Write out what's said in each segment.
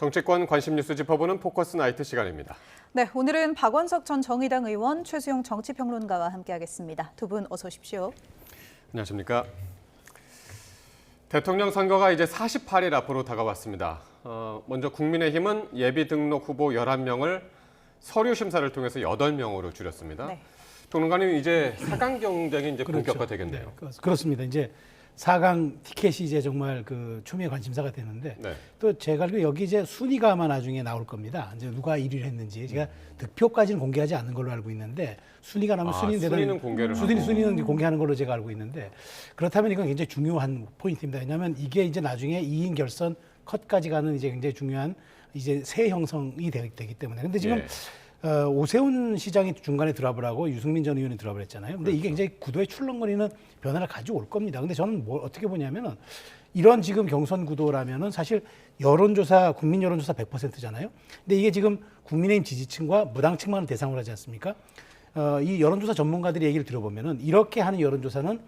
정치권 관심 뉴스 짚어보는 포커스 나이트 시간입니다. 네, 오늘은 박원석 전 정의당 의원, 최수용 정치평론가와 함께하겠습니다. 두 분 어서 오십시오. 안녕하십니까. 대통령 선거가 이제 48일 앞으로 다가왔습니다. 먼저 국민의힘은 예비 등록 후보 11명을 서류 심사를 통해서 8명으로 줄였습니다. 네. 평론가님, 이제 4강 경쟁이 이제 본격화되겠네요. 네, 그렇습니다. 이제 4강 티켓이 이제 정말 그 초미의 관심사가 되는데 네. 또 제가 알기로 여기 이제 순위가 아마 나중에 나올 겁니다. 이제 누가 1위를 했는지 제가 득표까지는 공개하지 않는 걸로 알고 있는데 순위가 나면 순위는 공개를 하고. 순위는 공개하는 걸로 제가 알고 있는데 그렇다면 이건 굉장히 중요한 포인트입니다. 왜냐하면 이게 이제 나중에 2인 결선 컷까지 가는 이제 굉장히 중요한 이제 새 형성이 되기 때문에. 근데 지금 예. 오세훈 시장이 중간에 드랍을 하고 유승민 전 의원이 드랍을 했잖아요. 근데 이게 굉장히 구도에 출렁거리는 변화를 가져올 겁니다. 근데 저는 어떻게 보냐면은 이런 지금 경선 구도라면은 사실 여론조사, 국민 여론조사 100%잖아요. 근데 이게 지금 국민의힘 지지층과 무당층만을 대상으로 하지 않습니까? 이 여론조사 전문가들의 얘기를 들어보면은 이렇게 하는 여론조사는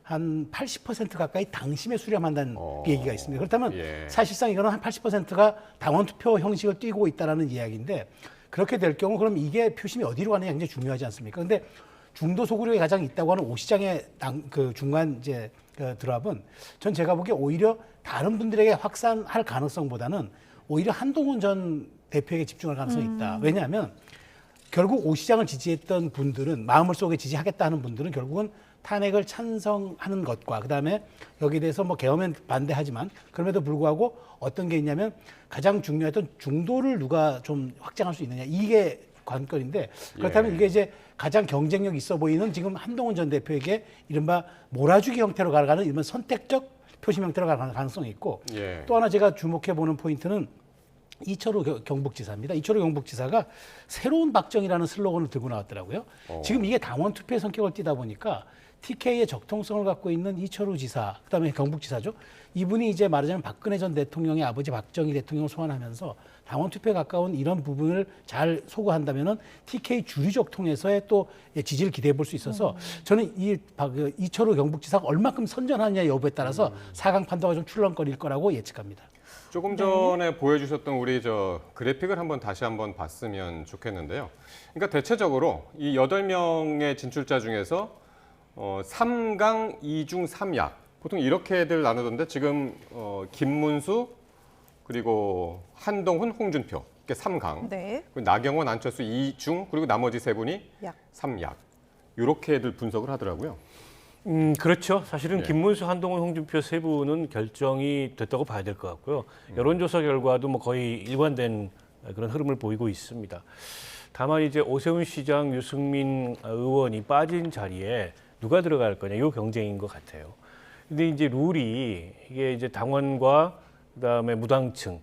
한 80% 가까이 당심에 수렴한다는 얘기가 있습니다. 그렇다면 사실상 이거는 한 80%가 당원 투표 형식을 띠고 있다라는 이야기인데 그렇게 될 경우 그럼 이게 표심이 어디로 가느냐 굉장히 중요하지 않습니까? 근데 중도 소구력이 가장 있다고 하는 오 시장의 그 중간 이제 드랍은 전 제가 보기에 오히려 다른 분들에게 확산할 가능성보다는 오히려 한동훈 전 대표에게 집중할 가능성이 있다. 왜냐하면 결국 오 시장을 지지했던 분들은 마음을 속에 지지하겠다 하는 분들은 결국은 탄핵을 찬성하는 것과 그다음에 여기에 대해서 뭐 계엄엔 반대하지만 그럼에도 불구하고 어떤 게 있냐면 가장 중요했던 중도를 누가 좀 확장할 수 있느냐 이게 관건인데 그렇다면 이게 이제 가장 경쟁력 있어 보이는 지금 한동훈 전 대표에게 이른바 몰아주기 형태로 가는 이른바 선택적 표심 형태로 가는 가능성이 있고 또 하나 제가 주목해 보는 포인트는 이철우 경북지사입니다. 이철우 경북지사가 새로운 박정희라는 슬로건을 들고 나왔더라고요. 지금 이게 당원 투표의 성격을 띠다 보니까 TK의 적통성을 갖고 있는 이철우 지사, 그다음에 경북지사죠. 이분이 이제 말하자면 박근혜 전 대통령의 아버지 박정희 대통령을 소환하면서 당원 투표에 가까운 이런 부분을 잘 소구한다면은 TK 주류적통에서의 또 지지를 기대해 볼 수 있어서 저는 이철우 경북지사가 얼마큼 선전하느냐 여부에 따라서 4강 판도가 좀 출렁거릴 거라고 예측합니다. 조금 전에 보여주셨던 우리 그래픽을 다시 한번 봤으면 좋겠는데요. 그러니까 대체적으로 이 8명의 진출자 중에서 3강 2중 3약 보통 이렇게들 나누던데 지금 김문수 그리고 한동훈, 홍준표 이렇게 3강, 그리고 나경원, 안철수 2중 그리고 나머지 세 분이 3약 이렇게들 분석을 하더라고요. 그렇죠. 사실은 김문수, 한동훈, 홍준표 세 분은 결정이 됐다고 봐야 될 것 같고요. 여론조사 결과도 뭐 거의 일관된 그런 흐름을 보이고 있습니다. 다만 이제 오세훈 시장, 유승민 의원이 빠진 자리에 누가 들어갈 거냐, 이 경쟁인 것 같아요. 근데 이제 룰이 이게 이제 당원과 그다음에 무당층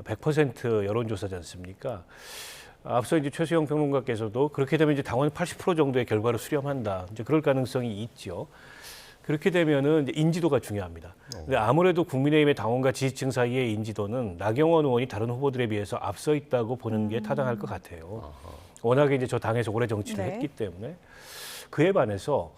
100% 여론조사지 않습니까? 앞서 이제 최수영 평론가께서도 그렇게 되면 이제 당원 80% 정도의 결과를 수렴한다. 이제 그럴 가능성이 있죠. 그렇게 되면은 이제 인지도가 중요합니다. 근데 아무래도 국민의힘의 당원과 지지층 사이의 인지도는 나경원 의원이 다른 후보들에 비해서 앞서 있다고 보는 게 타당할 것 같아요. 워낙에 이제 저 당에서 오래 정치를 했기 때문에 그에 반해서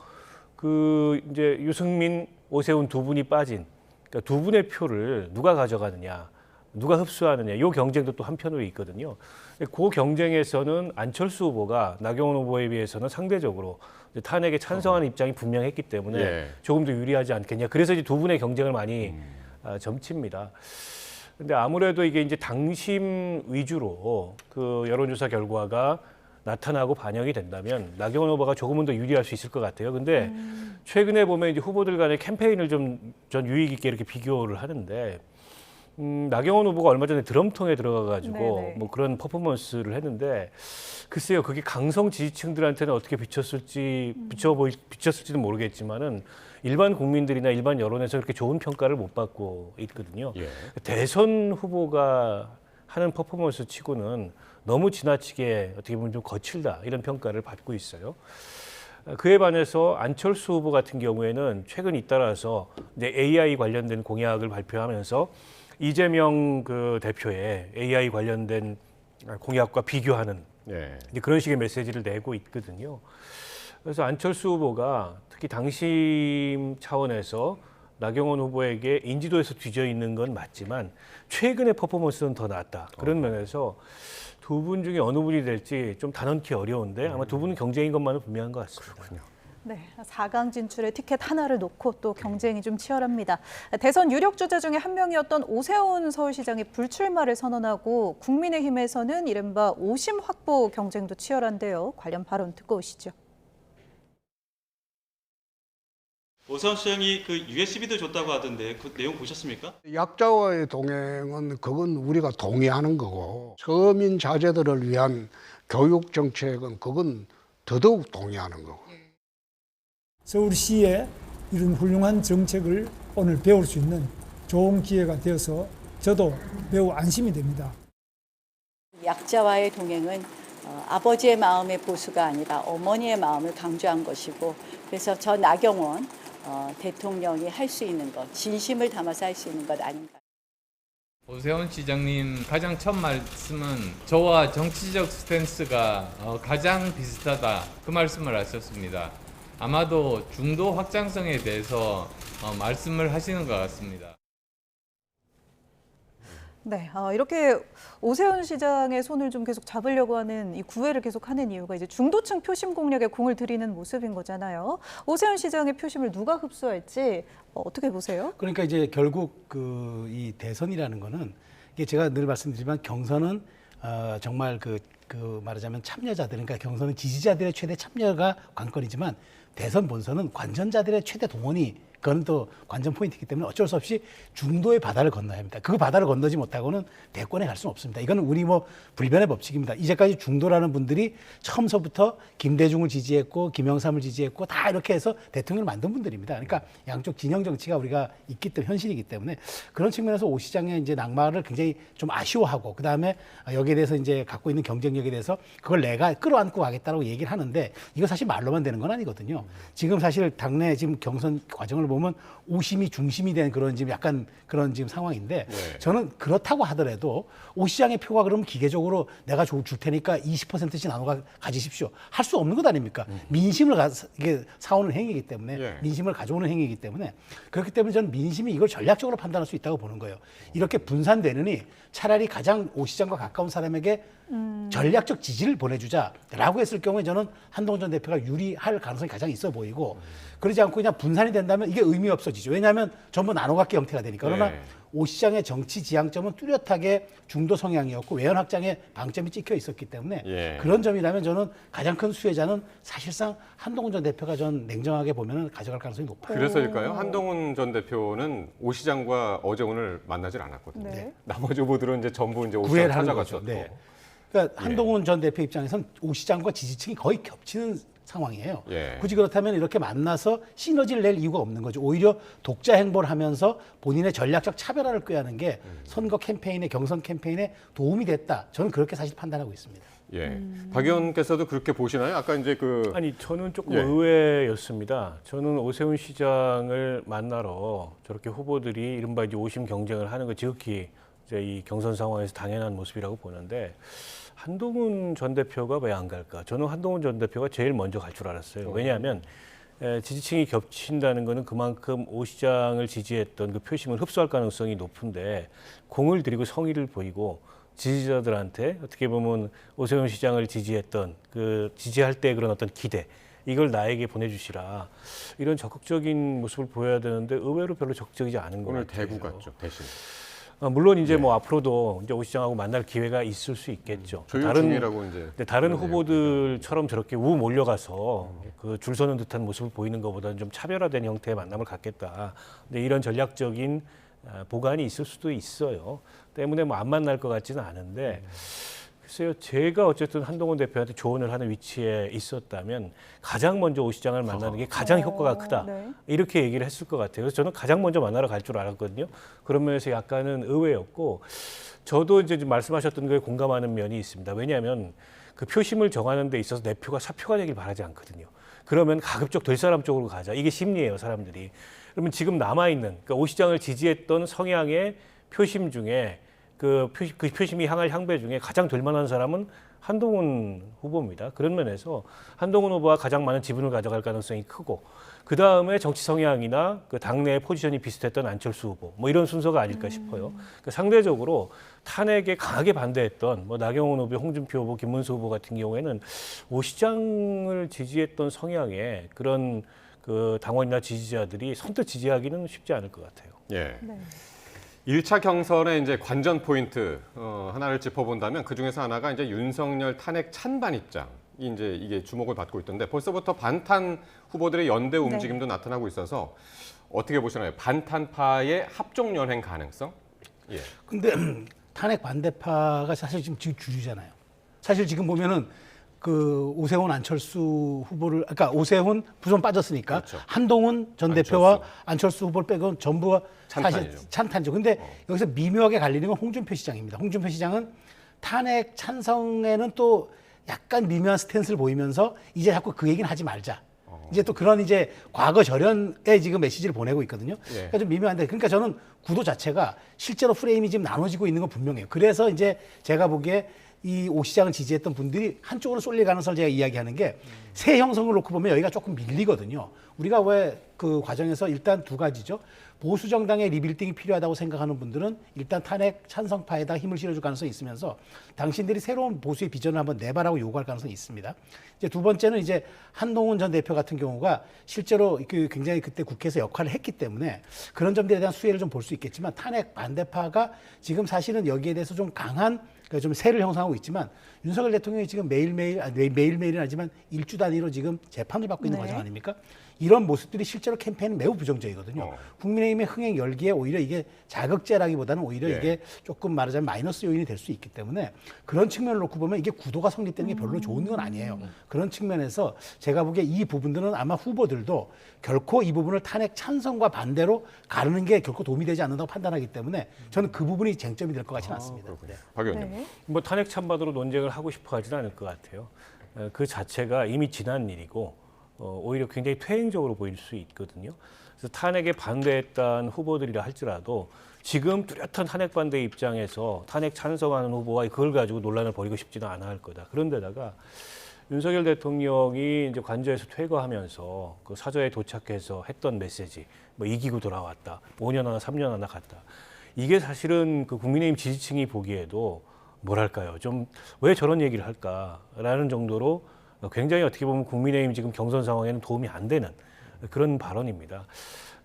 이제 유승민, 오세훈 두 분이 빠진 그러니까 두 분의 표를 누가 가져가느냐, 누가 흡수하느냐, 이 경쟁도 또 한편으로 있거든요. 그 경쟁에서는 안철수 후보가 나경원 후보에 비해서는 상대적으로 탄핵에 찬성하는 입장이 분명했기 때문에 조금 더 유리하지 않겠냐. 그래서 이제 두 분의 경쟁을 많이 점칩니다. 근데 아무래도 이게 이제 당심 위주로 그 여론조사 결과가 나타나고 반영이 된다면 나경원 후보가 조금은 더 유리할 수 있을 것 같아요. 근데 최근에 보면 이제 후보들 간의 캠페인을 전 유익 있게 이렇게 비교를 하는데 나경원 후보가 얼마 전에 드럼통에 들어가가지고 뭐 그런 퍼포먼스를 했는데 글쎄요, 그게 강성 지지층들한테는 어떻게 비쳤을지는 모르겠지만은 일반 국민들이나 일반 여론에서 그렇게 좋은 평가를 못 받고 있거든요. 대선 후보가 하는 퍼포먼스 치고는 너무 지나치게 어떻게 보면 좀 거칠다 이런 평가를 받고 있어요. 그에 반해서 안철수 후보 같은 경우에는 최근 잇따라서 이제 AI 관련된 공약을 발표하면서 이재명 그 대표의 AI 관련된 공약과 비교하는 이제 그런 식의 메시지를 내고 있거든요. 그래서 안철수 후보가 특히 당심 차원에서 나경원 후보에게 인지도에서 뒤져 있는 건 맞지만 최근의 퍼포먼스는 더 낫다. 그런 면에서 두 분 중에 어느 분이 될지 좀 단언키 어려운데 아마 두 분은 경쟁인 것만은 분명한 것 같습니다. 그렇군요. 네, 4강 진출에 티켓 하나를 놓고 또 경쟁이 좀 치열합니다. 대선 유력 주자 중에 한 명이었던 오세훈 서울시장이 불출마를 선언하고 국민의힘에서는 이른바 오심 확보 경쟁도 치열한데요. 관련 발언 듣고 오시죠. 오세훈 시장이 그 USB도 줬다고 하던데 그 내용 보셨습니까? 약자와의 동행은 그건 우리가 동의하는 거고 서민 자제들을 위한 교육 정책은 그건 더더욱 동의하는 거고. 서울시의 이런 훌륭한 정책을 오늘 배울 수 있는 좋은 기회가 되어서 저도 매우 안심이 됩니다. 약자와의 동행은 아버지의 마음의 보수가 아니라 어머니의 마음을 강조한 것이고 그래서 저 나경원 대통령이 할 수 있는 것, 진심을 담아서 할 수 있는 것 아닌가. 오세훈 시장님 가장 첫 말씀은 저와 정치적 스탠스가 가장 비슷하다 그 말씀을 하셨습니다. 아마도 중도 확장성에 대해서 말씀을 하시는 것 같습니다. 네, 이렇게 오세훈 시장의 손을 좀 계속 잡으려고 하는 이 구애를 계속 하는 이유가 이제 중도층 표심 공략에 공을 들이는 모습인 거잖아요. 오세훈 시장의 표심을 누가 흡수할지 어떻게 보세요? 그러니까 이제 결국 그 이 대선이라는 거는 이게 제가 늘 말씀드리지만 경선은 정말 그 말하자면 참여자들, 그러니까 경선은 지지자들의 최대 참여가 관건이지만 대선 본선은 관전자들의 최대 동원이 그건 또 관전 포인트이기 때문에 어쩔 수 없이 중도의 바다를 건너야 합니다. 그 바다를 건너지 못하고는 대권에 갈 수는 없습니다. 이건 우리 뭐 불변의 법칙입니다. 이제까지 중도라는 분들이 처음서부터 김대중을 지지했고 김영삼을 지지했고 다 이렇게 해서 대통령을 만든 분들입니다. 그러니까 양쪽 진영 정치가 우리가 있기 때문에 현실이기 때문에 그런 측면에서 오 시장의 이제 낙마를 굉장히 좀 아쉬워하고 그 다음에 여기에 대해서 이제 갖고 있는 경쟁력에 대해서 그걸 내가 끌어안고 가겠다라고 얘기를 하는데 이거 사실 말로만 되는 건 아니거든요. 지금 사실 당내 지금 경선 과정을 보면 오심이 중심이 된 그런 지금 약간 그런 지금 상황인데 네. 저는 그렇다고 하더라도 오 시장의 표가 그러면 기계적으로 내가 줄 테니까 20%씩 나눠 가지십시오. 할 수 없는 것 아닙니까? 민심을 이게 사오는 행위이기 때문에 예. 민심을 가져오는 행위이기 때문에 그렇기 때문에 저는 민심이 이걸 전략적으로 판단할 수 있다고 보는 거예요. 이렇게 분산되느니 차라리 가장 오 시장과 가까운 사람에게 전략적 지지를 보내주자라고 했을 경우에 저는 한동훈 전 대표가 유리할 가능성이 가장 있어 보이고 그러지 않고 그냥 분산이 된다면 이게 의미 없어지죠. 왜냐하면 전부 나눠갖기 형태가 되니까. 그러나 네. 오 시장의 정치 지향점은 뚜렷하게 중도 성향이었고 외연 확장에 방점이 찍혀 있었기 때문에 예. 그런 점이라면 저는 가장 큰 수혜자는 사실상 한동훈 전 대표가 전 냉정하게 보면 가져갈 가능성이 높아요. 그래서일까요? 한동훈 전 대표는 오 시장과 어제 오늘 만나질 않았거든요. 네. 나머지 후보들은 이제 전부 이제 오 시장 구애를 하는 찾아갔었고. 거죠. 네. 그러니까 한동훈 전 대표 입장에선 오 시장과 지지층이 거의 겹치는 상황이에요. 예. 굳이 그렇다면 이렇게 만나서 시너지를 낼 이유가 없는 거죠. 오히려 독자 행보를 하면서 본인의 전략적 차별화를 꾀하는 게 선거 캠페인에 경선 캠페인에 도움이 됐다. 저는 그렇게 사실 판단하고 있습니다. 예. 박 의원께서도 그렇게 보시나요? 아까 이제 아니 저는 조금 예. 의외였습니다. 저는 오세훈 시장을 만나러 저렇게 후보들이 이른바 이제 오심 경쟁을 하는 거 지극히 이제 이 경선 상황에서 당연한 모습이라고 보는데 한동훈 전 대표가 왜 안 갈까? 저는 한동훈 전 대표가 제일 먼저 갈 줄 알았어요. 왜냐하면 지지층이 겹친다는 것은 그만큼 오 시장을 지지했던 그 표심을 흡수할 가능성이 높은데 공을 들이고 성의를 보이고 지지자들한테 어떻게 보면 오세훈 시장을 지지했던 그 지지할 때 그런 어떤 기대 이걸 나에게 보내주시라 이런 적극적인 모습을 보여야 되는데 의외로 별로 적극적이지 않은 것 오늘 같아요. 대구 갔죠, 대신. 물론 이제 뭐 앞으로도 이제 오 시장하고 만날 기회가 있을 수 있겠죠. 조율 중이라고 이제. 근데 다른 그러네요. 후보들처럼 저렇게 우 몰려가서 그 줄 서는 듯한 모습을 보이는 것보다는 좀 차별화된 형태의 만남을 갖겠다. 근데 이런 전략적인 보관이 있을 수도 있어요. 때문에 뭐 안 만날 것 같지는 않은데 글쎄요. 제가 어쨌든 한동훈 대표한테 조언을 하는 위치에 있었다면 가장 먼저 오 시장을 만나는 게 가장 효과가 크다. 네. 이렇게 얘기를 했을 것 같아요. 그래서 저는 가장 먼저 만나러 갈 줄 알았거든요. 그런 면에서 약간은 의외였고 저도 이제 좀 말씀하셨던 거에 공감하는 면이 있습니다. 왜냐하면 그 표심을 정하는 데 있어서 내 표가 사표가 되길 바라지 않거든요. 그러면 가급적 될 사람 쪽으로 가자. 이게 심리예요, 사람들이. 그러면 지금 남아있는 그러니까 오 시장을 지지했던 성향의 표심 중에 그 표심이 향할 향배 중에 가장 될 만한 사람은 한동훈 후보입니다. 그런 면에서 한동훈 후보가 가장 많은 지분을 가져갈 가능성이 크고 그 다음에 정치 성향이나 그 당내의 포지션이 비슷했던 안철수 후보 뭐 이런 순서가 아닐까 싶어요. 그 상대적으로 탄핵에 강하게 반대했던 뭐 나경원 후보, 홍준표 후보, 김문수 후보 같은 경우에는 오 시장을 지지했던 성향의 그런 그 당원이나 지지자들이 선뜻 지지하기는 쉽지 않을 것 같아요. 예. 네. 1차 경선의 이제 관전 포인트 하나를 짚어본다면 그 중에서 하나가 이제 윤석열 탄핵 찬반 입장이 이제 이게 주목을 받고 있던데 벌써부터 반탄 후보들의 연대 움직임도 나타나고 있어서 어떻게 보시나요? 반탄파의 합종 연행 가능성? 예. 근데 탄핵 반대파가 사실 지금 주류잖아요. 사실 지금 보면은 그 오세훈 안철수 후보를 아까 오세훈 부선 빠졌으니까 그렇죠. 한동훈 전 대표와 안철수 후보를 빼고 전부가 찬탄이죠. 사실 찬탄이죠. 근데 여기서 미묘하게 갈리는 건 홍준표 시장입니다. 홍준표 시장은 탄핵 찬성에는 또 약간 미묘한 스탠스를 보이면서 이제 자꾸 그 얘기는 하지 말자. 이제 또 그런 이제 과거 절연에 지금 메시지를 보내고 있거든요. 그러니까 좀 미묘한데 그러니까 저는 구도 자체가 실제로 프레임이 지금 나눠지고 있는 건 분명해요. 그래서 이제 제가 보기에 이 오 시장을 지지했던 분들이 한쪽으로 쏠릴 가능성을 제가 이야기하는 게 새 형성을 놓고 보면 여기가 조금 밀리거든요. 우리가 왜 그 과정에서 일단 두 가지죠. 보수 정당의 리빌딩이 필요하다고 생각하는 분들은 일단 탄핵 찬성파에다 힘을 실어줄 가능성이 있으면서 당신들이 새로운 보수의 비전을 한번 내봐라고 요구할 가능성이 있습니다. 이제 두 번째는 이제 한동훈 전 대표 같은 경우가 실제로 그 굉장히 그때 국회에서 역할을 했기 때문에 그런 점들에 대한 수혜를 좀 볼 수 있겠지만 탄핵 반대파가 지금 사실은 여기에 대해서 좀 강한 좀 세를 형성하고 있지만 윤석열 대통령이 지금 매일매일은 하지만 일주 단위로 지금 재판을 받고 있는 과정 아닙니까? 이런 모습들이 실제로 캠페인은 매우 부정적이거든요. 국민의힘의 흥행 열기에 오히려 이게 자극제라기보다는 오히려 이게 조금 말하자면 마이너스 요인이 될 수 있기 때문에 그런 측면을 놓고 보면 이게 구도가 성립되는 게 별로 좋은 건 아니에요. 그런 측면에서 제가 보기에 이 부분들은 아마 후보들도 결코 이 부분을 탄핵 찬성과 반대로 가르는 게 결코 도움이 되지 않는다고 판단하기 때문에 저는 그 부분이 쟁점이 될 것 같지는 않습니다. 네. 박 의원님. 네. 뭐 탄핵 찬반으로 논쟁을 하고 싶어 하지는 않을 것 같아요. 그 자체가 이미 지난 일이고 오히려 굉장히 퇴행적으로 보일 수 있거든요. 그래서 탄핵에 반대했던 후보들이라 할지라도 지금 뚜렷한 탄핵 반대 입장에서 탄핵 찬성하는 후보와 그걸 가지고 논란을 벌이고 싶지는 않아 할 거다. 그런데다가 윤석열 대통령이 이제 관저에서 퇴거하면서 그 사저에 도착해서 했던 메시지, 뭐 이기고 돌아왔다, 5년 하나 3년 하나 갔다. 이게 사실은 그 국민의힘 지지층이 보기에도 뭐랄까요, 좀 왜 저런 얘기를 할까라는 정도로 굉장히 어떻게 보면 국민의힘 지금 경선 상황에는 도움이 안 되는 그런 발언입니다.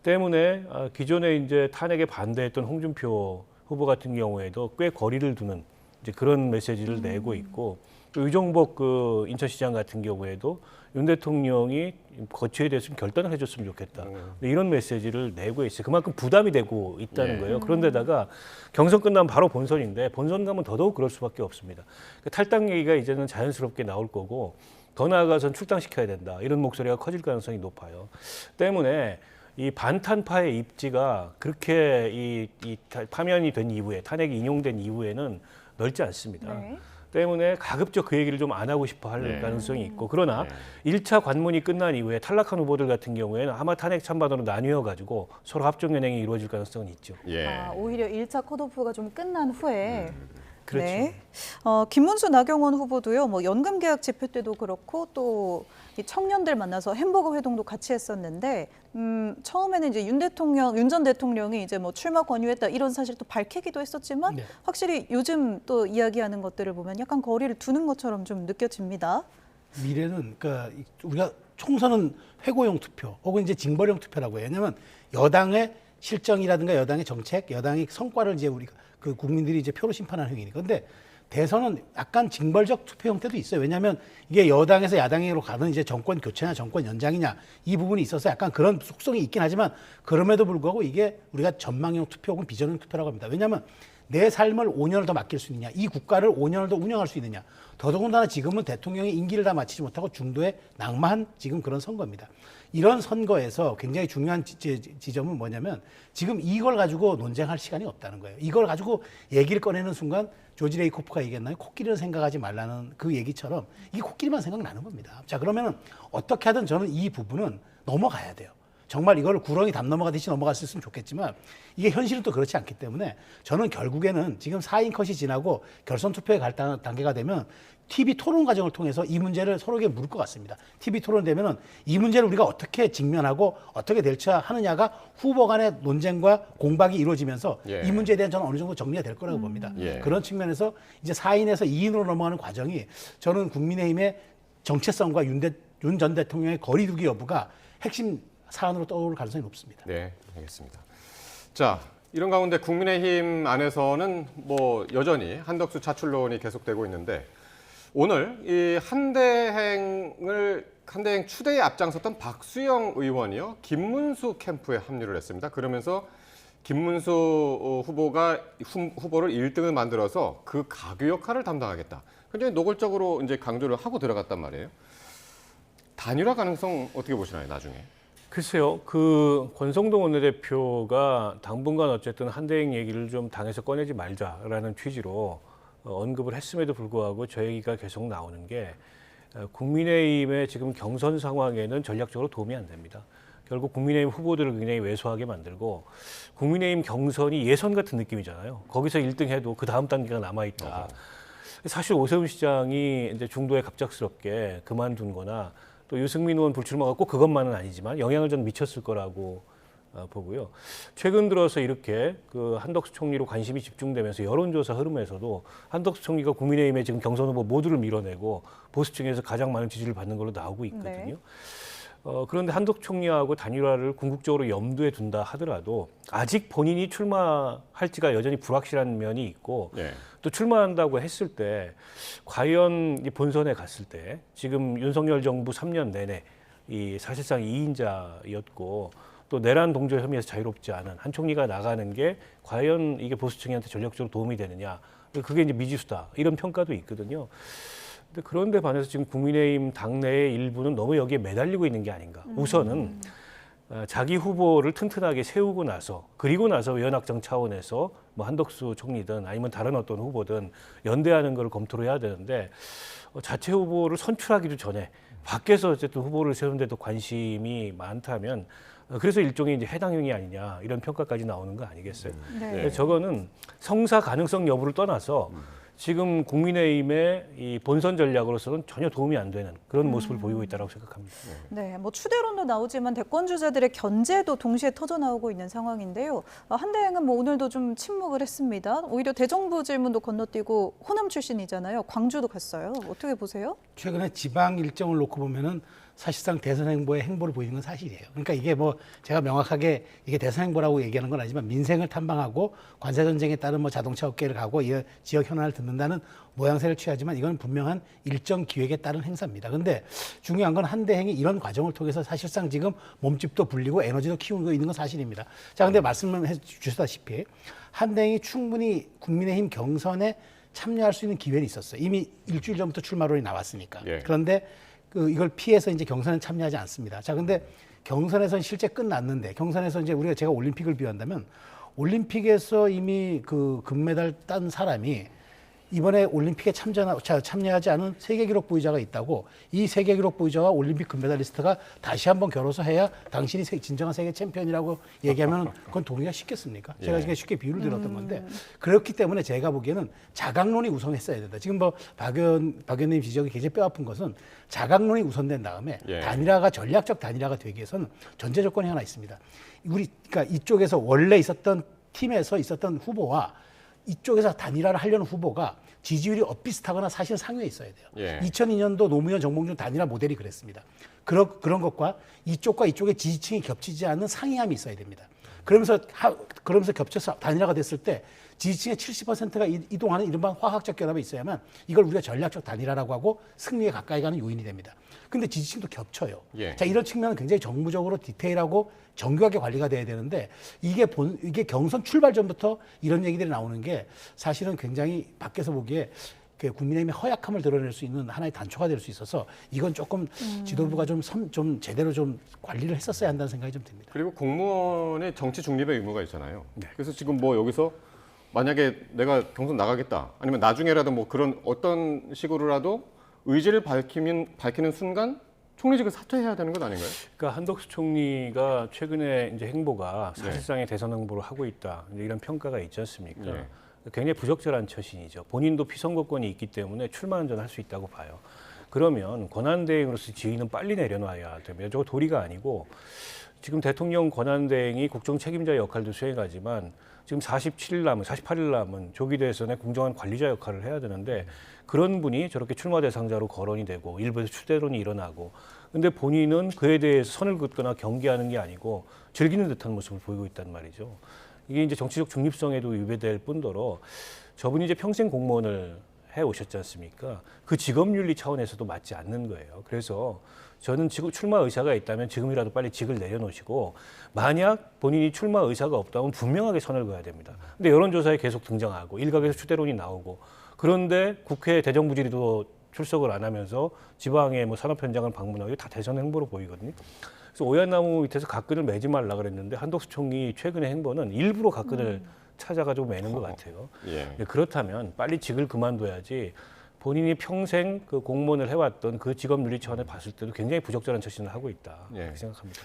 때문에 기존에 이제 탄핵에 반대했던 홍준표 후보 같은 경우에도 꽤 거리를 두는 이제 그런 메시지를 내고 있고 또 유정복 그 인천시장 같은 경우에도 윤 대통령이 거취에 대해서 좀 결단을 해줬으면 좋겠다. 이런 메시지를 내고 있어요. 그만큼 부담이 되고 있다는 거예요. 그런데다가 경선 끝나면 바로 본선인데 본선 가면 더더욱 그럴 수밖에 없습니다. 탈당 얘기가 이제는 자연스럽게 나올 거고 더 나아가서는 출당시켜야 된다. 이런 목소리가 커질 가능성이 높아요. 때문에 이 반탄파의 입지가 그렇게 이 파면이 된 이후에 탄핵이 인용된 이후에는 넓지 않습니다. 네. 때문에 가급적 그 얘기를 좀 안 하고 싶어 할 가능성이 있고 그러나 1차 관문이 끝난 이후에 탈락한 후보들 같은 경우에는 아마 탄핵 찬반으로 나뉘어 가지고 서로 합종 연행이 이루어질 가능성은 있죠. 오히려 1차 컷오프가 좀 끝난 후에 그렇죠. 네. 김문수, 나경원 후보도요. 뭐 연금 계약 집회 때도 그렇고 또 이 청년들 만나서 햄버거 회동도 같이 했었는데 처음에는 이제 윤 전 대통령이 이제 뭐 출마 권유했다 이런 사실 또 밝히기도 했었지만 확실히 요즘 또 이야기하는 것들을 보면 약간 거리를 두는 것처럼 좀 느껴집니다. 미래는 그러니까 우리가 총선은 회고용 투표 혹은 이제 징벌용 투표라고 해요. 왜냐하면 여당의 실정이라든가 여당의 정책, 여당의 성과를 이제 우리가 그 국민들이 이제 표로 심판하는 행위니까. 근데 대선은 약간 징벌적 투표 형태도 있어요. 왜냐하면 이게 여당에서 야당으로 가는 이제 정권 교체냐 정권 연장이냐 이 부분이 있어서 약간 그런 속성이 있긴 하지만 그럼에도 불구하고 이게 우리가 전망형 투표 혹은 비전형 투표라고 합니다. 왜냐하면 내 삶을 5년을 더 맡길 수 있느냐, 이 국가를 5년을 더 운영할 수 있느냐. 더더군다나 지금은 대통령이 임기를 다 마치지 못하고 중도에 낙마한 지금 그런 선거입니다. 이런 선거에서 굉장히 중요한 지점은 뭐냐면 지금 이걸 가지고 논쟁할 시간이 없다는 거예요. 이걸 가지고 얘기를 꺼내는 순간 조지 레이코프가 얘기했나요? 코끼리를 생각하지 말라는 그 얘기처럼 이게 코끼리만 생각나는 겁니다. 자, 그러면은 어떻게 하든 저는 이 부분은 넘어가야 돼요. 정말 이걸 구렁이 담 넘어가듯이 넘어갔으면 좋겠지만 이게 현실은 또 그렇지 않기 때문에 저는 결국에는 지금 4인 컷이 지나고 결선 투표에 갈 단계가 되면 TV 토론 과정을 통해서 이 문제를 서로에게 물을 것 같습니다. TV 토론 되면은 이 문제를 우리가 어떻게 직면하고 어떻게 대처하느냐가 후보 간의 논쟁과 공박이 이루어지면서 예. 이 문제에 대한 저는 어느 정도 정리가 될 거라고 봅니다. 그런 측면에서 이제 4인에서 2인으로 넘어가는 과정이 저는 국민의힘의 정체성과 윤 전 대통령의 거리두기 여부가 핵심 사안으로 떠오를 가능성이 높습니다. 네, 알겠습니다. 자, 이런 가운데 국민의힘 안에서는 뭐 여전히 한덕수 차출론이 계속되고 있는데 오늘 이 한대행 추대에 앞장섰던 박수영 의원이요 김문수 캠프에 합류를 했습니다. 그러면서 김문수 후보를 1등을 만들어서 그 가교 역할을 담당하겠다. 굉장히 노골적으로 이제 강조를 하고 들어갔단 말이에요. 단일화 가능성 어떻게 보시나요, 나중에? 글쎄요, 그 권성동 원내대표가 당분간 어쨌든 한대행 얘기를 좀 당에서 꺼내지 말자라는 취지로 언급을 했음에도 불구하고 저 얘기가 계속 나오는 게 국민의힘의 지금 경선 상황에는 전략적으로 도움이 안 됩니다. 결국 국민의힘 후보들을 굉장히 왜소하게 만들고 국민의힘 경선이 예선 같은 느낌이잖아요. 거기서 1등 해도 그 다음 단계가 남아있다. 사실 오세훈 시장이 이제 중도에 갑작스럽게 그만둔 거나 또 유승민 의원 불출마가 꼭 그것만은 아니지만 영향을 좀 미쳤을 거라고 보고요. 최근 들어서 이렇게 그 한덕수 총리로 관심이 집중되면서 여론조사 흐름에서도 한덕수 총리가 국민의힘의 지금 경선 후보 모두를 밀어내고 보수층에서 가장 많은 지지를 받는 걸로 나오고 있거든요. 네. 그런데 한덕수 총리하고 단일화를 궁극적으로 염두에 둔다 하더라도 아직 본인이 출마할지가 여전히 불확실한 면이 있고 네. 또 출마한다고 했을 때 과연 이 본선에 갔을 때 지금 윤석열 정부 3년 내내 이 사실상 2인자였고 또 내란 동조 혐의에서 자유롭지 않은 한 총리가 나가는 게 과연 이게 보수층한테 전략적으로 도움이 되느냐. 그게 이제 미지수다. 이런 평가도 있거든요. 근데 그런데 반해서 지금 국민의힘 당내의 일부는 너무 여기에 매달리고 있는 게 아닌가. 우선은 자기 후보를 튼튼하게 세우고 나서 그리고 나서 연합정 차원에서 뭐 한덕수 총리든 아니면 다른 어떤 후보든 연대하는 걸 검토를 해야 되는데 자체 후보를 선출하기도 전에 밖에서 어쨌든 후보를 세우는데도 관심이 많다면 그래서 일종의 이제 해당형이 아니냐 이런 평가까지 나오는 거 아니겠어요? 네. 저거는 성사 가능성 여부를 떠나서 지금 국민의힘의 이 본선 전략으로서는 전혀 도움이 안 되는 그런 모습을 보이고 있다고 생각합니다. 네, 뭐 추대론도 나오지만 대권 주자들의 견제도 동시에 터져 나오고 있는 상황인데요. 한대행은 뭐 오늘도 좀 침묵을 했습니다. 오히려 대정부 질문도 건너뛰고 호남 출신이잖아요. 광주도 갔어요. 어떻게 보세요? 최근에 지방 일정을 놓고 보면은 사실상 대선 행보의 행보를 보이는 건 사실이에요. 그러니까 이게 뭐 제가 명확하게 이게 대선 행보라고 얘기하는 건 아니지만 민생을 탐방하고 관세 전쟁에 따른 뭐 자동차 업계를 가고 이 지역 현안을 듣는다는 모양새를 취하지만 이건 분명한 일정 기획에 따른 행사입니다. 그런데 중요한 건 한대행이 이런 과정을 통해서 사실상 지금 몸집도 불리고 에너지도 키우고 있는 건 사실입니다. 자, 근데 말씀해 주셨다시피 한대행이 충분히 국민의힘 경선에 참여할 수 있는 기회는 있었어요. 이미 일주일 전부터 출마론이 나왔으니까. 예. 그런데 이걸 피해서 이제 경선에 참여하지 않습니다. 자, 근데 경선에서는 실제 끝났는데 경선에서 이제 제가 올림픽을 비유한다면 올림픽에서 이미 그 금메달 딴 사람이 이번에 올림픽에 참여하지 않은 세계 기록 보유자가 있다고 이 세계 기록 보유자와 올림픽 금메달리스트가 다시 한번 겨뤄서 해야 당신이 진정한 세계 챔피언이라고 얘기하면 그건 동의가 쉽겠습니까? 제가 지금 쉽게 비유를 들었던 건데 그렇기 때문에 제가 보기에는 자강론이 우선했어야 된다. 지금 뭐 박 의원님 지적이 굉장히 뼈아픈 것은 자강론이 우선된 다음에 단일화가 전략적 단일화가 되기 위해서는 전제 조건이 하나 있습니다. 그러니까 이쪽에서 원래 있었던 팀에서 있었던 후보와 이쪽에서 단일화를 하려는 후보가 지지율이 엇비슷하거나 사실 상위에 있어야 돼요. 예. 2002년도 노무현 정몽준 단일화 모델이 그랬습니다. 그런 것과 이쪽과 이쪽의 지지층이 겹치지 않는 상이함이 있어야 됩니다. 그러면서 겹쳐서 단일화가 됐을 때 지지층의 70%가 이동하는 이른바 화학적 결합이 있어야만 이걸 우리가 전략적 단일화라고 하고 승리에 가까이 가는 요인이 됩니다. 근데 지지층도 겹쳐요. 예. 자, 이런 측면은 굉장히 정무적으로 디테일하고 정교하게 관리가 돼야 되는데 이게 경선 출발 전부터 이런 얘기들이 나오는 게 사실은 굉장히 밖에서 보기에 국민의힘의 허약함을 드러낼 수 있는 하나의 단초가 될 수 있어서 이건 조금 지도부가 좀 제대로 좀 관리를 했었어야 한다는 생각이 좀 듭니다. 그리고 공무원의 정치 중립의 의무가 있잖아요. 그래서 지금 뭐 여기서 만약에 내가 경선 나가겠다 아니면 나중에라도 뭐 그런 어떤 식으로라도 의지를 밝히는 순간 총리직을 사퇴해야 되는 건 아닌가요? 그러니까 한덕수 총리가 최근에 이제 행보가 사실상의 대선 행보를 하고 있다. 이제 이런 평가가 있지 않습니까? 네. 굉장히 부적절한 처신이죠. 본인도 피선거권이 있기 때문에 출마운전할 수 있다고 봐요. 그러면 권한대행으로서 지위는 빨리 내려놔야 됩니다. 저거 도리가 아니고 지금 대통령 권한대행이 국정 책임자 역할도 수행하지만 지금 47일 남은 48일 남은 조기 대선의 공정한 관리자 역할을 해야 되는데 그런 분이 저렇게 출마 대상자로 거론이 되고 일부에서 추대론이 일어나고 근데 본인은 그에 대해서 선을 긋거나 경계하는 게 아니고 즐기는 듯한 모습을 보이고 있단 말이죠. 이게 이제 정치적 중립성에도 위배될 뿐더러 저분이 이제 평생 공무원을 해 오셨지 않습니까? 그 직업윤리 차원에서도 맞지 않는 거예요. 그래서 저는 지금 출마 의사가 있다면 지금이라도 빨리 직을 내려놓으시고 만약 본인이 출마 의사가 없다면 분명하게 선을 그어야 됩니다. 근데 여론조사에 계속 등장하고 일각에서 추대론이 나오고 그런데 국회 대정부질의도 출석을 안 하면서 지방의 뭐 산업 현장을 방문하고 이게 다 대선 행보로 보이거든요. 그래서 오얏나무 밑에서 각근을 매지 말라 그랬는데 한덕수 총리 최근의 행보는 일부러 각근을 찾아가지고 매는 것 같아요. 예. 그렇다면 빨리 직을 그만둬야지 본인이 평생 그 공무원을 해왔던 그 직업 윤리 차원에 봤을 때도 굉장히 부적절한 처신을 하고 있다. 예. 그렇게 생각합니다.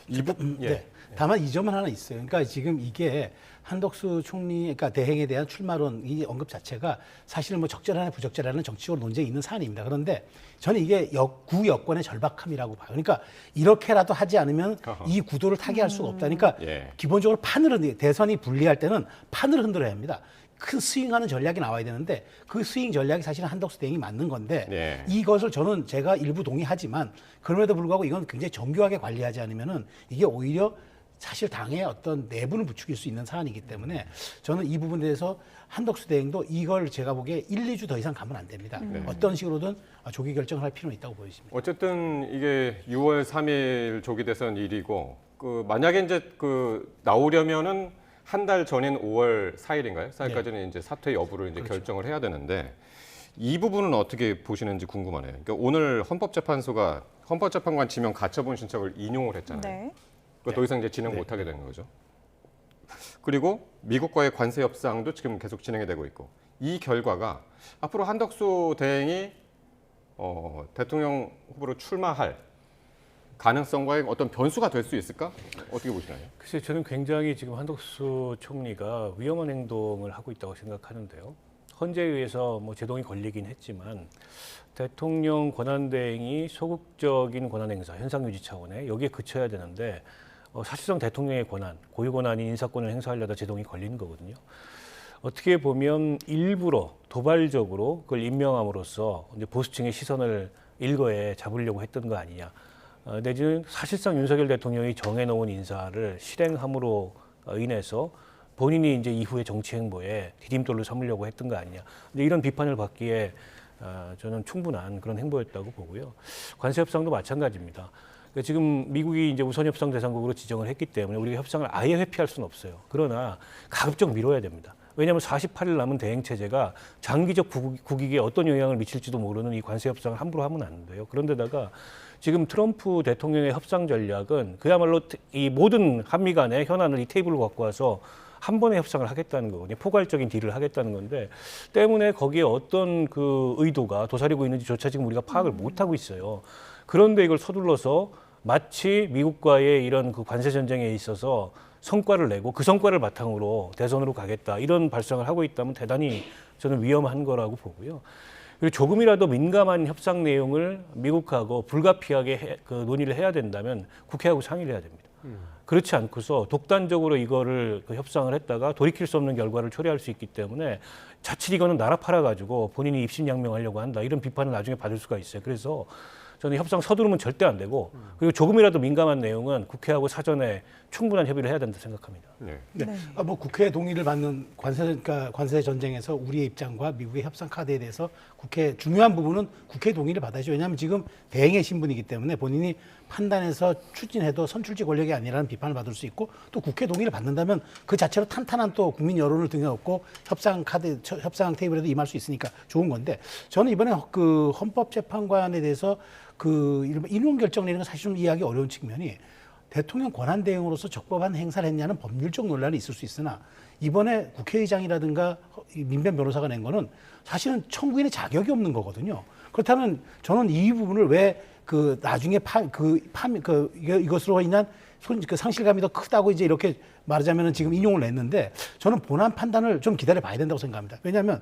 예. 네. 다만 이 점은 하나 있어요. 그러니까 지금 이게 한덕수 총리, 그러니까 대행에 대한 출마론 이 언급 자체가 사실은 뭐 적절하냐 부적절하냐는 정치적으로 논쟁이 있는 사안입니다. 그런데 저는 이게 구 여권의 절박함이라고 봐요. 그러니까 이렇게라도 하지 않으면 이 구도를 타개할 수가 없다. 그러니까 예. 기본적으로 판을 대선이 불리할 때는 판을 흔들어야 합니다. 큰 스윙하는 전략이 나와야 되는데 그 스윙 전략이 사실은 한덕수 대행이 맞는 건데 네. 이것을 저는 제가 일부 동의하지만 그럼에도 불구하고 이건 굉장히 정교하게 관리하지 않으면은 이게 오히려 사실 당의 어떤 내분을 부추길 수 있는 사안이기 때문에 저는 이 부분에 대해서 한덕수 대행도 이걸 제가 보기에 1, 2주 더 이상 가면 안 됩니다. 어떤 식으로든 조기 결정을 할 필요는 있다고 보여집니다. 어쨌든 이게 6월 3일 조기 대선 일이고 그 만약에 이제 그 나오려면은 한 달 전인 5월 4일인가요? 4일까지는 이제 사퇴 여부를 이제 결정을 해야 되는데 이 부분은 어떻게 보시는지 궁금하네요. 그러니까 오늘 헌법재판소가 헌법재판관 지명 가처분 신청을 인용을 했잖아요. 네. 더 이상 이제 진행 못 하게 되는 거죠. 그리고 미국과의 관세 협상도 지금 계속 진행이 되고 있고 이 결과가 앞으로 한덕수 대행이 대통령 후보로 출마할 가능성과의 어떤 변수가 될 수 있을까? 어떻게 보시나요? 글쎄 저는 굉장히 지금 한덕수 총리가 위험한 행동을 하고 있다고 생각하는데요. 헌재에 의해서 뭐 제동이 걸리긴 했지만 대통령 권한대행이 소극적인 권한 행사, 현상 유지 차원에 여기에 그쳐야 되는데 사실상 대통령의 권한, 고유 권한인 인사권을 행사하려다 제동이 걸리는 거거든요. 어떻게 보면 일부러 도발적으로 그걸 임명함으로써 이제 보수층의 시선을 일거에 잡으려고 했던 거 아니냐. 내지는 사실상 윤석열 대통령이 정해놓은 인사를 실행함으로 인해서 본인이 이제 이후의 정치 행보에 디딤돌을 삼으려고 했던 거 아니냐. 이런 비판을 받기에 저는 충분한 그런 행보였다고 보고요. 관세 협상도 마찬가지입니다. 그러니까 지금 미국이 이제 우선 협상 대상국으로 지정을 했기 때문에 우리가 협상을 아예 회피할 수는 없어요. 그러나 가급적 미뤄야 됩니다. 왜냐하면 48일 남은 대행 체제가 장기적 국익에 어떤 영향을 미칠지도 모르는 이 관세 협상을 함부로 하면 안 돼요. 그런데다가 지금 트럼프 대통령의 협상 전략은 그야말로 이 모든 한미 간의 현안을 이 테이블로 갖고 와서 한 번에 협상을 하겠다는 거거든요. 포괄적인 딜을 하겠다는 건데 때문에 거기에 어떤 그 의도가 도사리고 있는지조차 지금 우리가 파악을 못 하고 있어요. 그런데 이걸 서둘러서 마치 미국과의 이런 그 관세 전쟁에 있어서 성과를 내고 그 성과를 바탕으로 대선으로 가겠다 이런 발상을 하고 있다면 대단히 저는 위험한 거라고 보고요. 그리고 조금이라도 민감한 협상 내용을 미국하고 불가피하게 논의를 해야 된다면 국회하고 상의를 해야 됩니다. 그렇지 않고서 독단적으로 이거를 협상을 했다가 돌이킬 수 없는 결과를 초래할 수 있기 때문에 자칫 이거는 나라 팔아가지고 본인이 입신양명하려고 한다 이런 비판을 나중에 받을 수가 있어요. 그래서 저는 협상 서두르면 절대 안 되고 그리고 조금이라도 민감한 내용은 국회하고 사전에 충분한 협의를 해야 된다 생각합니다. 네. 네. 뭐 국회 동의를 받는 관세 전쟁에서 우리의 입장과 미국의 협상 카드에 대해서 국회 중요한 부분은 국회 동의를 받아야죠. 왜냐하면 지금 대행의 신분이기 때문에 본인이 판단해서 추진해도 선출직 권력이 아니라는 비판을 받을 수 있고 또 국회 동의를 받는다면 그 자체로 탄탄한 또 국민 여론을 등에 업고 협상 테이블에도 임할 수 있으니까 좋은 건데 저는 이번에 그 헌법재판관에 대해서 그 인용 결정 내리는 건 사실 좀 이해하기 어려운 측면이 대통령 권한 대행으로서 적법한 행사를 했냐는 법률적 논란이 있을 수 있으나 이번에 국회의장이라든가 민변 변호사가 낸 거는 사실은 청구인의 자격이 없는 거거든요. 그렇다면 저는 이 부분을 왜 그 나중에 이것으로 인한 그 상실감이 더 크다고 이제 이렇게 말하자면은 지금 인용을 냈는데 저는 본안 판단을 좀 기다려 봐야 된다고 생각합니다. 왜냐하면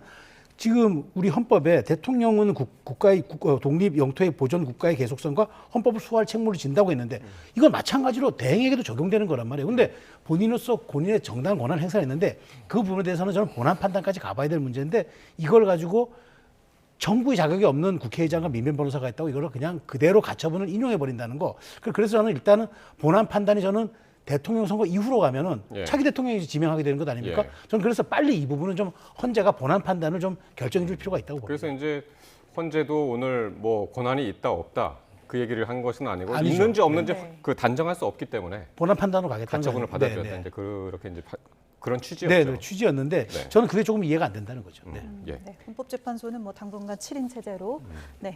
지금 우리 헌법에 대통령은 국가의 독립 영토의 보존 국가의 계속성과 헌법을 수호할 책무를 진다고 했는데 이건 마찬가지로 대행에게도 적용되는 거란 말이에요. 근데 본인으로서 본인의 정당한 권한을 행사했는데 그 부분에 대해서는 저는 본안 판단까지 가봐야 될 문제인데 이걸 가지고 정부의 자격이 없는 국회의장과 민변 변호사가 했다고 이걸 그냥 그대로 가처분을 인용해 버린다는 거. 그래서 저는 일단은 본안 판단이 저는 대통령 선거 이후로 가면은 예. 차기 대통령이 지명하게 되는 것 아닙니까? 예. 저는 그래서 빨리 이 부분은 좀 헌재가 본안 판단을 좀 결정해 줄 필요가 있다고 봅니다. 그래서 이제 헌재도 오늘 뭐 권한이 있다 없다 그 얘기를 한 것은 아니고 아니죠. 있는지 없는지 네. 그 단정할 수 없기 때문에 본안 판단으로 가겠다는 가처분을 거예요. 받아들였다. 네, 네. 이제 그렇게 이제 그런 취지였죠. 네, 네, 취지였는데 네. 저는 그게 조금 이해가 안 된다는 거죠. 네. 예. 네, 헌법재판소는 뭐 당분간 7인 체제로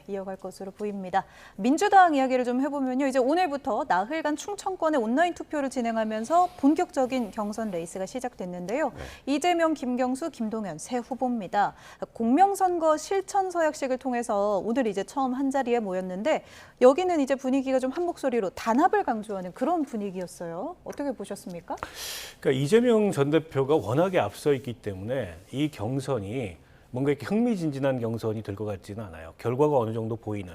이어갈 것으로 보입니다. 민주당 이야기를 좀 해보면요. 이제 오늘부터 나흘간 충청권에 온라인 투표를 진행하면서 본격적인 경선 레이스가 시작됐는데요. 이재명, 김경수, 김동연 세 후보입니다. 공명선거 실천 서약식을 통해서 오늘 이제 처음 한 자리에 모였는데 여기는 이제 분위기가 좀 한 목소리로 단합을 강조하는 그런 분위기였어요. 어떻게 보셨습니까? 그러니까 이재명 전 대표가 워낙에 앞서 있기 때문에 이 경선이 뭔가 이렇게 흥미진진한 경선이 될 것 같지는 않아요. 결과가 어느 정도 보이는.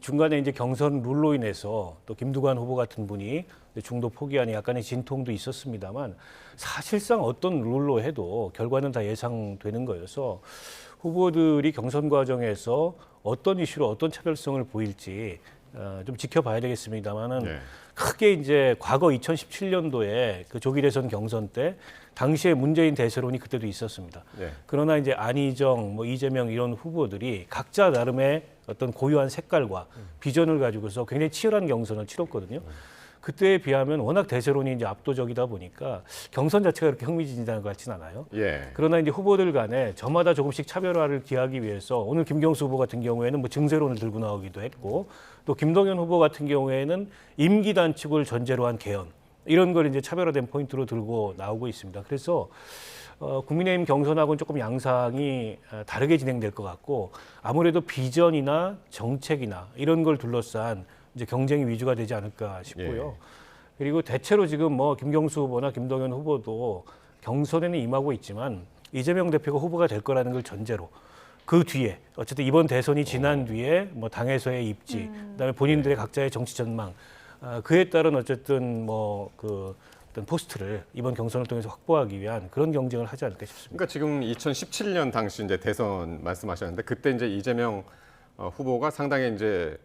중간에 이제 경선 룰로 인해서 또 김두관 후보 같은 분이 중도 포기하는 약간의 진통도 있었습니다만 사실상 어떤 룰로 해도 결과는 다 예상되는 거여서 후보들이 경선 과정에서 어떤 이슈로 어떤 차별성을 보일지 좀 지켜봐야 되겠습니다만은 네. 크게 이제 과거 2017년도에 그 조기 대선 경선 때 당시에 문재인 대세론이 그때도 있었습니다. 네. 그러나 이제 안희정, 뭐 이재명 이런 후보들이 각자 나름의 어떤 고유한 색깔과 비전을 가지고서 굉장히 치열한 경선을 치렀거든요. 그때에 비하면 워낙 대세론이 이제 압도적이다 보니까 경선 자체가 그렇게 흥미진진한 것 같지는 않아요. 예. 그러나 이제 후보들 간에 저마다 조금씩 차별화를 기하기 위해서 오늘 김경수 후보 같은 경우에는 뭐 증세론을 들고 나오기도 했고 또 김동연 후보 같은 경우에는 임기 단축을 전제로 한 개헌 이런 걸 이제 차별화된 포인트로 들고 나오고 있습니다. 그래서 국민의힘 경선하고는 조금 양상이 다르게 진행될 것 같고 아무래도 비전이나 정책이나 이런 걸 둘러싼 이제 경쟁이 위주가 되지 않을까 싶고요. 예. 그리고 대체로 지금 뭐 김경수 후보나 김동연 후보도 경선에는 임하고 있지만 이재명 대표가 후보가 될 거라는 걸 전제로 그 뒤에 어쨌든 이번 대선이 지난 뒤에 뭐 당에서의 입지, 그다음에 본인들의 각자의 정치 전망, 그에 따른 어쨌든 뭐 그 어떤 포스트를 이번 경선을 통해서 확보하기 위한 그런 경쟁을 하지 않을까 싶습니다. 그러니까 지금 2017년 당시 이제 대선 말씀하셨는데 그때 이제 이재명 후보가 상당히 이제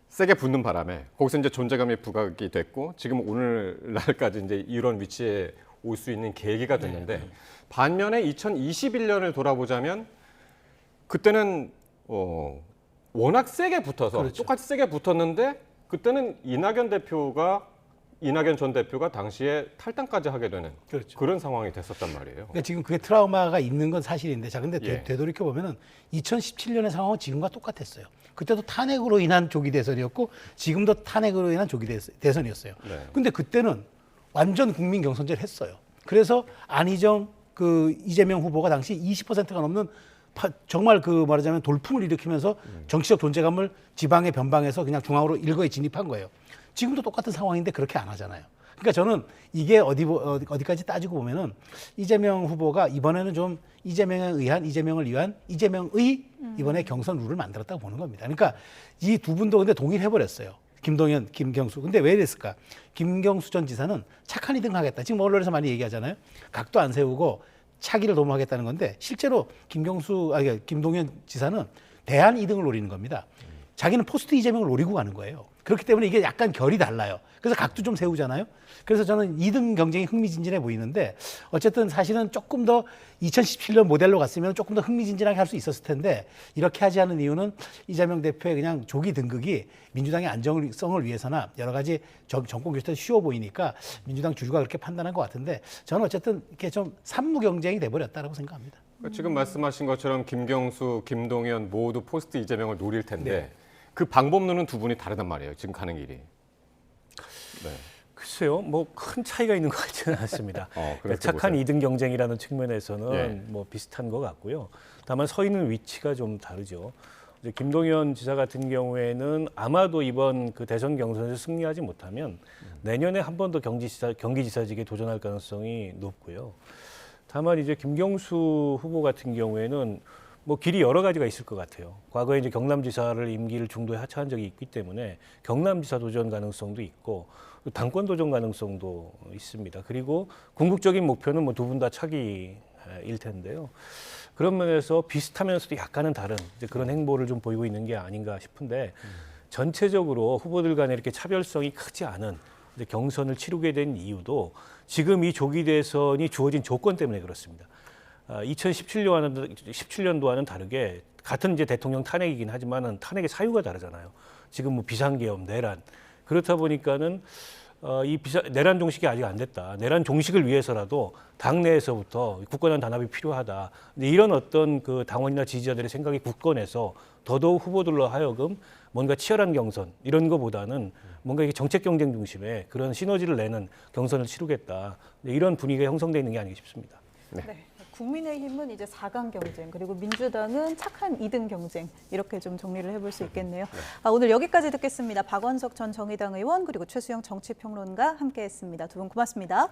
세게 붙는 바람에 거기서 이제 존재감이 부각이 됐고 지금 오늘날까지 이제 이런 위치에 올 수 있는 계기가 됐는데 반면에 2021년을 돌아보자면 그때는 워낙 세게 붙어서 그렇죠. 똑같이 세게 붙었는데 그때는 이낙연 전 대표가 당시에 탈당까지 하게 되는 그렇죠. 그런 상황이 됐었단 말이에요. 그러니까 지금 그게 트라우마가 있는 건 사실인데, 자, 근데 예. 되돌이켜 보면은 2017년의 상황은 지금과 똑같았어요. 그때도 탄핵으로 인한 조기 대선이었고, 지금도 탄핵으로 인한 조기 대선이었어요. 네. 근데 그때는 완전 국민 경선제를 했어요. 그래서 안희정, 이재명 후보가 당시 20%가 넘는 정말 말하자면 돌풍을 일으키면서 정치적 존재감을 지방의 변방에서 그냥 중앙으로 일거에 진입한 거예요. 지금도 똑같은 상황인데 그렇게 안 하잖아요. 그러니까 저는 이게 어디까지 따지고 보면은 이재명 후보가 이번에는 좀 이재명을 위한 이재명의 이번에 경선 룰을 만들었다고 보는 겁니다. 그러니까 이 두 분도 근데 동의를 해버렸어요. 김동연, 김경수. 근데 왜 이랬을까? 김경수 전 지사는 착한 2등 하겠다. 지금 언론에서 많이 얘기하잖아요. 각도 안 세우고 차기를 도모하겠다는 건데 실제로 김동연 지사는 대안 2등을 노리는 겁니다. 자기는 포스트 이재명을 노리고 가는 거예요. 그렇기 때문에 이게 약간 결이 달라요. 그래서 각도 좀 세우잖아요. 그래서 저는 2등 경쟁이 흥미진진해 보이는데 어쨌든 사실은 조금 더 2017년 모델로 갔으면 조금 더 흥미진진하게 할 수 있었을 텐데 이렇게 하지 않은 이유는 이재명 대표의 그냥 조기 등극이 민주당의 안정성을 위해서나 여러 가지 정권 교체 쉬워 보이니까 민주당 주주가 그렇게 판단한 것 같은데 저는 어쨌든 이렇게 좀 산무 경쟁이 돼버렸다라고 생각합니다. 그러니까 지금 말씀하신 것처럼 김경수, 김동연 모두 포스트 이재명을 노릴 텐데 네. 그 방법론은 두 분이 다르단 말이에요. 지금 가는 길이. 네. 글쎄요, 뭐 큰 차이가 있는 것 같지는 않습니다. 그렇게 착한 보세요. 2등 경쟁이라는 측면에서는 예. 뭐 비슷한 것 같고요. 다만 서 있는 위치가 좀 다르죠. 이제 김동연 지사 같은 경우에는 아마도 이번 그 대선 경선에서 승리하지 못하면 내년에 한 번 더 경기지사직에 도전할 가능성이 높고요. 다만 이제 김경수 후보 같은 경우에는 뭐 길이 여러 가지가 있을 것 같아요. 과거에 이제 경남지사를 임기를 중도에 하차한 적이 있기 때문에 경남지사 도전 가능성도 있고 당권 도전 가능성도 있습니다. 그리고 궁극적인 목표는 뭐 두 분 다 차기일 텐데요. 그런 면에서 비슷하면서도 약간은 다른 이제 그런 행보를 좀 보이고 있는 게 아닌가 싶은데 전체적으로 후보들 간에 이렇게 차별성이 크지 않은 이제 경선을 치르게 된 이유도 지금 이 조기 대선이 주어진 조건 때문에 그렇습니다. 2017년도와는 다르게 같은 이제 대통령 탄핵이긴 하지만은 탄핵의 사유가 다르잖아요. 지금 뭐 비상계엄, 내란 그렇다 보니까는 내란 종식이 아직 안 됐다. 내란 종식을 위해서라도 당내에서부터 굳건한 단합이 필요하다. 근데 이런 어떤 그 당원이나 지지자들의 생각이 굳건해서 더더욱 후보들로 하여금 뭔가 치열한 경선 이런 거보다는 뭔가 이게 정책 경쟁 중심의 그런 시너지를 내는 경선을 치르겠다. 이런 분위기가 형성되어 있는 게 아닌가 싶습니다. 네. 국민의힘은 이제 4강 경쟁, 그리고 민주당은 착한 2등 경쟁, 이렇게 좀 정리를 해볼 수 있겠네요. 오늘 여기까지 듣겠습니다. 박원석 전 정의당 의원 그리고 최수영 정치평론가 함께했습니다. 두 분 고맙습니다.